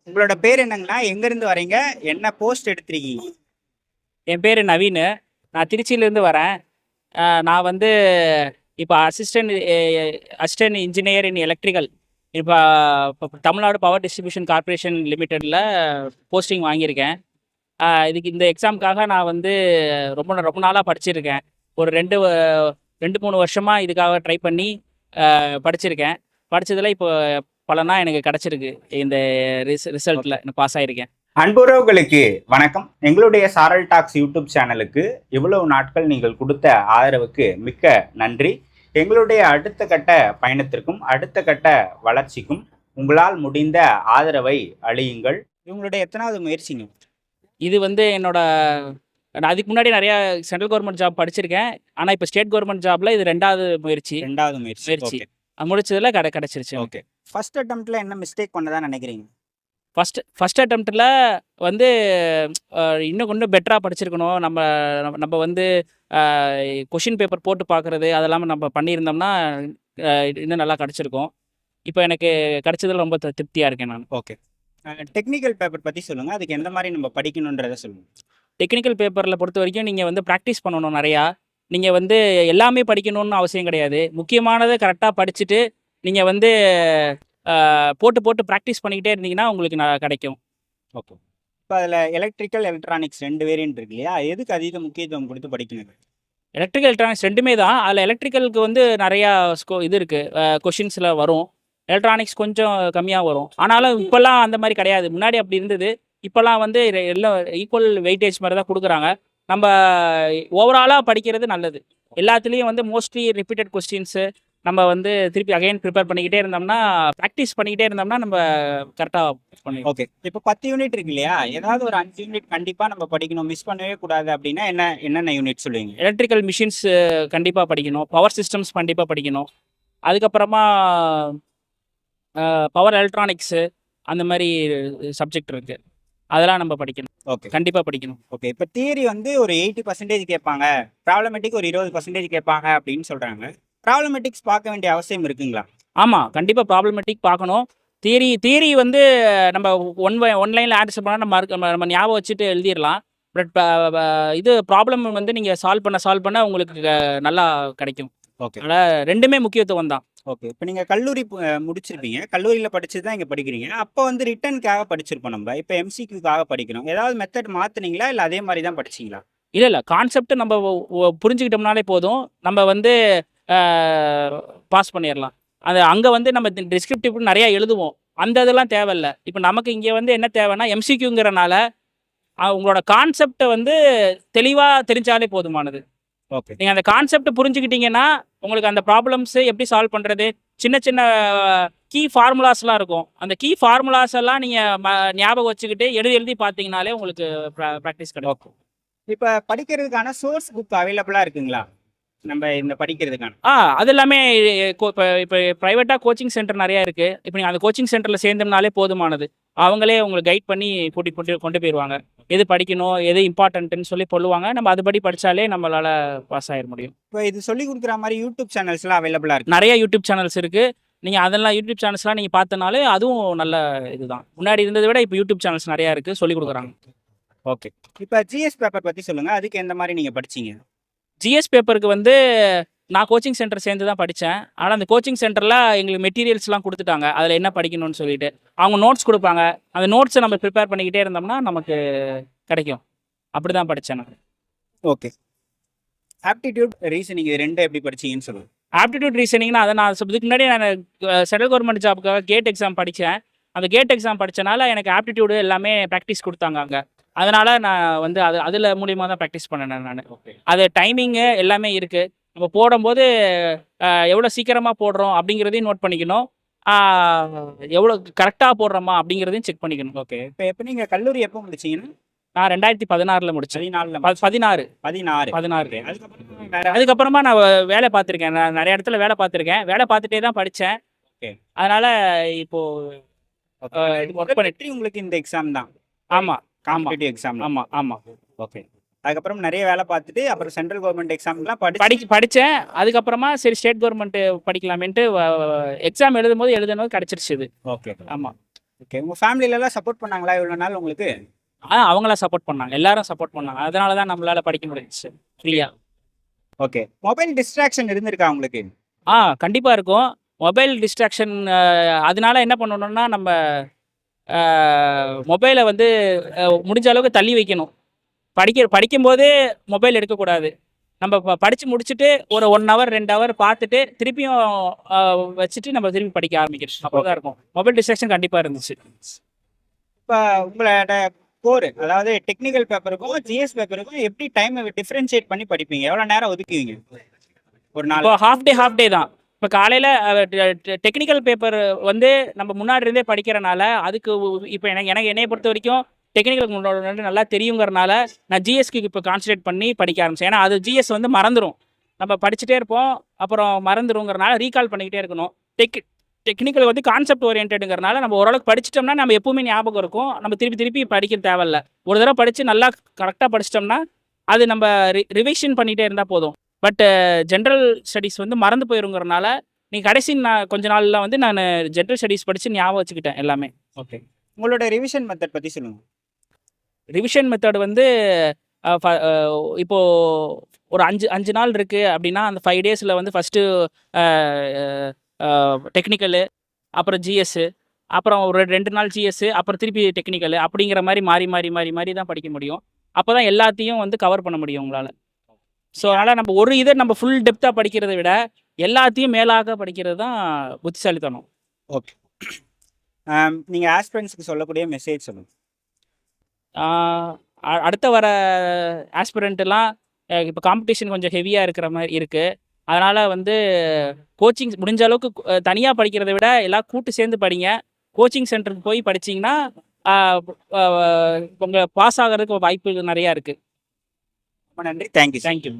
உங்களோட பேர் என்னங்கண்ணா? எங்கேருந்து வரீங்க? என்ன போஸ்ட் எடுத்திருக்கீங்க? என் பேர் நவீன். நான் திருச்சியிலேருந்து வரேன். நான் வந்து இப்போ அசிஸ்டன்ட் இன்ஜினியர் இன் எலக்ட்ரிக்கல். இப்போ தமிழ்நாடு பவர் டிஸ்ட்ரிபியூஷன் கார்ப்பரேஷன் லிமிட்டெடில் போஸ்டிங் வாங்கியிருக்கேன். இதுக்கு இந்த எக்ஸாமுக்காக நான் வந்து ரொம்ப ரொம்ப நாளாக படிச்சிருக்கேன். ஒரு 2-3 வருஷமாக இதுக்காக ட்ரை பண்ணி படிச்சிருக்கேன். படித்ததில் இப்போ பலனா எனக்கு கிடச்சிருக்கு. இந்த ரிசல்ட்டில் நான் பாஸ் ஆகியிருக்கேன். அன்புறவுகளுக்கு வணக்கம். எங்களுடைய சாரல் டாக்ஸ் யூடியூப் சேனலுக்கு இவ்வளவு நாட்கள் நீங்கள் கொடுத்த ஆதரவுக்கு மிக்க நன்றி. எங்களுடைய அடுத்த கட்ட பயணத்திற்கும் அடுத்த கட்ட வளர்ச்சிக்கும் உங்களால் முடிந்த ஆதரவை அளியுங்கள். இவங்களுடைய எத்தனாவது முயற்சிங்க? இது வந்து நான் அதுக்கு முன்னாடி நிறையா சென்ட்ரல் கவர்மெண்ட் ஜாப் படிச்சிருக்கேன். ஆனால் இப்போ ஸ்டேட் கவர்மெண்ட் ஜாப்ல இது ரெண்டாவது முயற்சி. முயற்சி அது முடிச்சதுல கிடச்சிருச்சு. ஓகே. ஃபர்ஸ்ட் அட்டெம்ப்ட்ல என்ன மிஸ்டேக் பண்ணதா நினைக்கிறீங்க? ஃபர்ஸ்ட் அட்டெம்ப்டில் வந்து இன்னும் கொஞ்சம் பெட்டராக படிச்சிருக்கணும். நம்ம வந்து கொஷின் பேப்பர் போட்டு பார்க்குறது அதெல்லாம் நம்ம பண்ணியிருந்தோம்னா இன்னும் நல்லா கிடச்சிருக்கும். இப்போ எனக்கு கிடச்சதில் ரொம்ப திருப்தியாக இருக்கேன் நான். ஓகே. டெக்னிக்கல் பேப்பர் பற்றி சொல்லுங்கள். அதுக்கு எந்த மாதிரி நம்ம படிக்கணுன்றதை சொல்லுங்கள். டெக்னிக்கல் பேப்பரில் பொறுத்த வரைக்கும் நீங்கள் வந்து ப்ராக்டிஸ் பண்ணணும் நிறையா. நீங்கள் வந்து எல்லாமே படிக்கணும்னு அவசியம் கிடையாது. முக்கியமானதை கரெக்டாக படிச்சுட்டு நீங்கள் வந்து போட்டு ப்ராக்டிஸ் பண்ணிக்கிட்டே இருந்தீங்கன்னா உங்களுக்கு கிடைக்கும். ஓகே. இப்போ அதில் எலக்ட்ரிக்கல் எலக்ட்ரானிக்ஸ் 2 வேரியன்ட் இருக்கு இல்லையா? எதுக்கு அதீத முக்கியத்துவம் கொடுத்து படிக்கணும்? எலக்ட்ரிக்கல் எலக்ட்ரானிக்ஸ் ரெண்டுமே தான். அதில் எலக்ட்ரிக்கலுக்கு வந்து நிறையா இது இருக்குது, கொஷின்ஸில் வரும். எலக்ட்ரானிக்ஸ் கொஞ்சம் கம்மியாக வரும். ஆனாலும் இப்போல்லாம் அந்த மாதிரி கிடையாது. முன்னாடி அப்படி இருந்தது. இப்போல்லாம் வந்து எல்லாம் ஈக்குவல் வெயிட்டேஜ் மாதிரி தான் கொடுக்குறாங்க. நம்ம ஓவராலாக படிக்கிறது நல்லது. எல்லாத்துலேயும் வந்து மோஸ்ட்லி ரிப்பீட்டட் கொஸ்டின்ஸு நம்ம வந்து திருப்பி அகைன் ப்ரிப்பேர் பண்ணிக்கிட்டே இருந்தோம்னா, ப்ராக்டிஸ் பண்ணிக்கிட்டே இருந்தோம்னா நம்ம கரெக்டாக பண்ணிடுவோம். ஓகே. இப்போ 10 யூனிட் இருக்கு இல்லையா? ஏதாவது ஒரு 5 யூனிட் கண்டிப்பாக நம்ம படிக்கணும், மிஸ் பண்ணவே கூடாது அப்படின்னா என்னென்ன யூனிட் சொல்லுவீங்க? எலக்ட்ரிக்கல் மிஷின்ஸ் கண்டிப்பாக படிக்கணும். பவர் சிஸ்டம்ஸ் கண்டிப்பாக படிக்கணும். அதுக்கப்புறமா பவர் எலக்ட்ரானிக்ஸு அந்த மாதிரி சப்ஜெக்ட் இருக்குது. அதெல்லாம் நம்ம படிக்கணும். ஓகே. கண்டிப்பாக படிக்கணும். ஓகே. இப்போ தியரி வந்து ஒரு 80% கேட்பாங்க, ப்ராப்ளமேட்டிக் ஒரு 20% கேட்பாங்க அப்படின்னு சொல்கிறாங்க. ப்ராப்ளமேட்டிக்ஸ் பார்க்க வேண்டிய அவசியம் இருக்குங்களா? ஆமாம், கண்டிப்பாக ப்ராப்ளமேட்டிக் பார்க்கணும். தியரி வந்து நம்ம ஒன்லைனில் ஆன்சர் பண்ணால் நம்ம ஞாபகம் வச்சுட்டு எழுதிடலாம். பட் இது ப்ராப்ளம் வந்து நீங்கள் சால்வ் பண்ண உங்களுக்கு நல்லா கிடைக்கும். ஓகே. அதனால் ரெண்டுமே முக்கியத்துவம் தான். ஓகே. இப்போ நீங்கள் கல்லூரி முடிச்சிருப்பீங்க. கல்லூரியில் படிச்சு தான் இங்கே படிக்கிறீங்க. அப்போ வந்து ரிட்டனுக்காக படிச்சிருப்போம் நம்ம. இப்போ எம்சிக்யூக்காக படிக்கணும். ஏதாவது மெத்தட் மாற்றுனீங்களா இல்லை அதே மாதிரி தான் படிச்சிங்களா? இல்லை கான்செப்ட் நம்ம புரிஞ்சுக்கிட்டோம்னாலே போதும். நம்ம வந்து பாஸ் பண்ணிடலாம். அங்கே வந்து நம்ம டிஸ்கிரிப்டிவ் நிறையா எழுதுவோம். அந்த இதெல்லாம் தேவையில்லை. இப்போ நமக்கு இங்கே வந்து என்ன தேவைன்னா எம்சிக்யூங்கிறனால உங்களோட கான்செப்டை வந்து தெளிவாக தெரிஞ்சாலே போதுமானது. ஓகே. நீங்கள் அந்த கான்செப்ட் புரிஞ்சுக்கிட்டீங்கன்னா உங்களுக்கு அந்த ப்ராப்ளம்ஸு எப்படி சால்வ் பண்ணுறது, சின்ன சின்ன கீ ஃபார்முலாஸ்லாம் இருக்கும். அந்த கீ ஃபார்முலாஸ் எல்லாம் நீங்கள் ஞாபகம் வச்சுக்கிட்டு எழுதி பார்த்தீங்கனாலே உங்களுக்கு ப்ராக்டிஸ் கிடைக்கும். இப்போ படிக்கிறதுக்கான சோர்ஸ் புக் அவைலபிளாக இருக்குங்களா நம்ம இந்த படிக்கிறதுக்கான? அது எல்லாமே இப்போ ப்ரைவேட்டாக கோச்சிங் சென்டர் நிறையா இருக்குது. இப்போ நீங்கள் அந்த கோச்சிங் சென்டரில் சேர்ந்தோம்னாலே போதுமானது. அவங்களே உங்களுக்கு கைட் பண்ணி கொண்டு போயிடுவாங்க. எது படிக்கணும், எது இம்பார்ட்டன்ட்டுன்னு சொல்லி சொல்லுவாங்க. நம்ம அதுபடி படித்தாலே நம்மளால் பாஸ் ஆகிட முடியும். இப்போ இது சொல்லி கொடுக்குற மாதிரி யூடியூப் சேனல்ஸ்லாம் அவைலபிளாக இருக்குது? நிறைய யூடியூப் சேனல்ஸ் இருக்குது. நீங்கள் அதெல்லாம் யூடியூப் சேனல்ஸ்லாம் நீங்கள் பார்த்தனாலே அதுவும் நல்ல இதுதான். முன்னாடி இருந்ததை விட இப்போ யூடியூப் சேனல்ஸ் நிறையா இருக்குது, சொல்லிக் கொடுக்குறாங்க. ஓகே. இப்போ ஜிஎஸ் பேப்பர் பற்றி சொல்லுங்கள். அதுக்கு எந்த மாதிரி நீங்கள் படிச்சீங்க? ஜிஎஸ் பேப்பருக்கு வந்து நான் கோச்சிங் சென்டர் சேர்ந்து தான் படித்தேன். ஆனால் அந்த கோச்சிங் சென்டரில் எங்களுக்கு மெட்டீரியல்ஸ்லாம் கொடுத்துட்டாங்க. அதில் என்ன படிக்கணும்னு சொல்லிட்டு அவங்க நோட்ஸ் கொடுப்பாங்க. அந்த நோட்ஸை நம்ம ப்ரிப்பேர் பண்ணிக்கிட்டே இருந்தோம்னா நமக்கு கிடைக்கும். அப்படி தான் படித்தேன் நான். ஓகே. ஆப்டிடியூட் ரீசனிங் இது 2 எப்படி படிச்சீங்கன்னு சொல்லுங்கள். ஆப்டிடியூட் ரீசனிங்னா அதை நான் இதுக்கு முன்னாடி நான் சென்ட்ரல் கவர்மெண்ட் ஜாப்புக்காக கேட் எக்ஸாம் படித்தேன். அந்த கேட் எக்ஸாம் படித்தனால எனக்கு ஆப்டிடியூடு எல்லாமே ப்ராக்டிஸ் கொடுத்தாங்க அங்கே. அதனால் நான் வந்து அதில் மூலியமாக தான் ப்ராக்டிஸ் பண்ணினேன் நான். ஓகே. அது டைமிங்கு எல்லாமே இருக்குது. நம்ம போடும்போது எவ்வளோ சீக்கிரமாக போடுறோம் அப்படிங்கிறதையும் நோட் பண்ணிக்கணும். எவ்வளோ கரெக்டாக போடுறோமா அப்படிங்கிறதையும் செக் பண்ணிக்கணும். ஓகே. இப்போ எப்போ நீங்கள் கல்லூரி எப்போ முடிச்சிங்கன்னு? நான் 2016 முடித்தேன். 16. அதுக்கப்புறமா நான் வேலை பார்த்துருக்கேன். நான் நிறைய இடத்துல வேலை பார்த்துருக்கேன். வேலை பார்த்துட்டே தான் படித்தேன். ஓகே. அதனால் இப்போது ஒர்க் பண்ணிட்டு உங்களுக்கு இந்த எக்ஸாம் தான்? ஆமாம், காம்படிட்டிவ் எக்ஸாம்? ஆமாம். ஓகே. அதுக்கப்புறம் நிறைய வேலை பார்த்துட்டு அப்புறம் சென்ட்ரல் கவர்மெண்ட் எக்ஸாம்லாம் படித்தேன். அதுக்கப்புறமா சரி ஸ்டேட் கவர்மெண்ட் படிக்கலாமேன்ட்டு எக்ஸாம் எழுதும்போது கிடச்சிருச்சு இது. ஓகே. ஆமாம். ஓகே. உங்க ஃபேமிலிலலாம் சப்போர்ட் பண்ணாங்களா இவ்வளோ நாள் உங்களுக்கு? அவங்களாம் சப்போர்ட் பண்ணாங்க. எல்லாரும் சப்போர்ட் பண்ணாங்க. அதனால தான் நம்மளால படிக்க முடிஞ்சுச்சு ஃப்ரீயா. ஓகே. மொபைல் டிஸ்ட்ராக்ஷன் இருந்திருக்கா உங்களுக்கு? கண்டிப்பா இருக்கும். மொபைல் டிஸ்ட்ராக்ஷன் அதனால என்ன பண்ணணும்னா, நம்ம மொபைல வந்து முடிஞ்ச அளவுக்கு தள்ளி வைக்கணும். படிக்கும்போதே மொபைல் எடுக்கக்கூடாது. நம்ம படிச்சு முடிச்சுட்டு ஒரு 1 ஹவர் 2 ஹவர் பார்த்துட்டு திருப்பியும் வச்சுட்டு நம்ம திருப்பி படிக்க ஆரம்பிக்கணும். அப்பதான் இருக்கும். மொபைல் டிஸ்ட்ராக்ஷன் கண்டிப்பா இருந்துச்சு. இப்போ உங்களோட கோர் அதாவது டெக்னிக்கல் பேப்பருக்கும் ஜிஎஸ் பேப்பருக்கும் எப்படி டைம் டிஃபரன்ஷியேட் பண்ணி படிப்பீங்க? எவ்வளோ நேரம் ஒதுக்குவீங்க ஒரு நாள்? இப்போ ஹாஃப் டே தான். இப்போ காலையில் டெக்னிக்கல் பேப்பர் வந்து நம்ம முன்னாடி இருந்தே படிக்கிறனால அதுக்கு இப்போ எனக்கு என்னைய பொறுத்த வரைக்கும் டெக்னிக்கலுக்கு முன்னாடி நல்லா தெரியுங்கிறனால நான் ஜிஎஸ்க்கு இப்போ கான்சன்ட்ரேட் பண்ணி படிக்க ஆரம்பிச்சேன். ஏன்னா அது ஜிஎஸ் வந்து மறந்துடும். நம்ம படிச்சுட்டே இருப்போம், அப்புறம் மறந்துடுங்கிறனால ரீகால் பண்ணிக்கிட்டே இருக்கணும். டெக்னிக்கல் வந்து கான்செப்ட் ஓரியன்டுங்கிறனால நம்ம ஓரளவுக்கு படிச்சிட்டோம்னா நம்ம எப்பவுமே ஞாபகம் இருக்கும். நம்ம திருப்பி படிக்க தேவையில்ல. ஒரு தடவை படித்து நல்லா கரெக்டாக படிச்சிட்டோம்னா அது நம்ம ரிவிஷன் பண்ணிகிட்டே இருந்தால் போதும். பட் ஜென்ரல் ஸ்டடீஸ் வந்து மறந்து போயிருங்கிறனால கடைசி கொஞ்ச நாளில் வந்து நான் ஜென்ரல் ஸ்டடீஸ் படித்து ஞாபகம் வச்சுக்கிட்டேன் எல்லாமே. ஓகே. உங்களோட ரிவிஷன் மெத்தட் பற்றி சொல்லுங்கள். ரிவிஷன் மெத்தட் வந்து இப்போது ஒரு 5 நாள் இருக்குது அப்படின்னா அந்த 5 டேஸில் வந்து ஃபஸ்ட்டு டெக்னிக்கலு, அப்புறம் ஜிஎஸ்ஸு, அப்புறம் ஒரு 2 நாள் ஜிஎஸ்ஸு, அப்புறம் திருப்பி டெக்னிக்கலு அப்படிங்கிற மாதிரி மாறி தான் படிக்க முடியும். அப்போ தான் எல்லாத்தையும் வந்து கவர் பண்ண முடியும் உங்களால். ஸோ அதனால் நம்ம ஒரு இதை நம்ம ஃபுல் டெப்த்தாக படிக்கிறத விட எல்லாத்தையும் மேலாக படிக்கிறது தான் புத்திசாலித்தனம். ஓகே. நீங்கள் ஆஸ்பிரண்ட்ஸுக்கு சொல்லக்கூடிய மெசேஜ் சொல்லுங்கள். அடுத்த வர ஆஸ்பிரண்ட்டெல்லாம் இப்போ காம்படிஷன் கொஞ்சம் ஹெவியாக இருக்கிற மாதிரி இருக்குது. அதனால் வந்து கோச்சிங் முடிஞ்ச அளவுக்கு தனியாக படிக்கிறத விட எல்லாம் கூட்டு சேர்ந்து படிங்க. கோச்சிங் சென்டருக்கு போய் படிச்சிங்கன்னா உங்கள் பாஸ் ஆகிறதுக்கு வாய்ப்பு நிறையா இருக்குது. ரொம்ப நன்றி. தேங்க்யூ. தேங்க்யூ.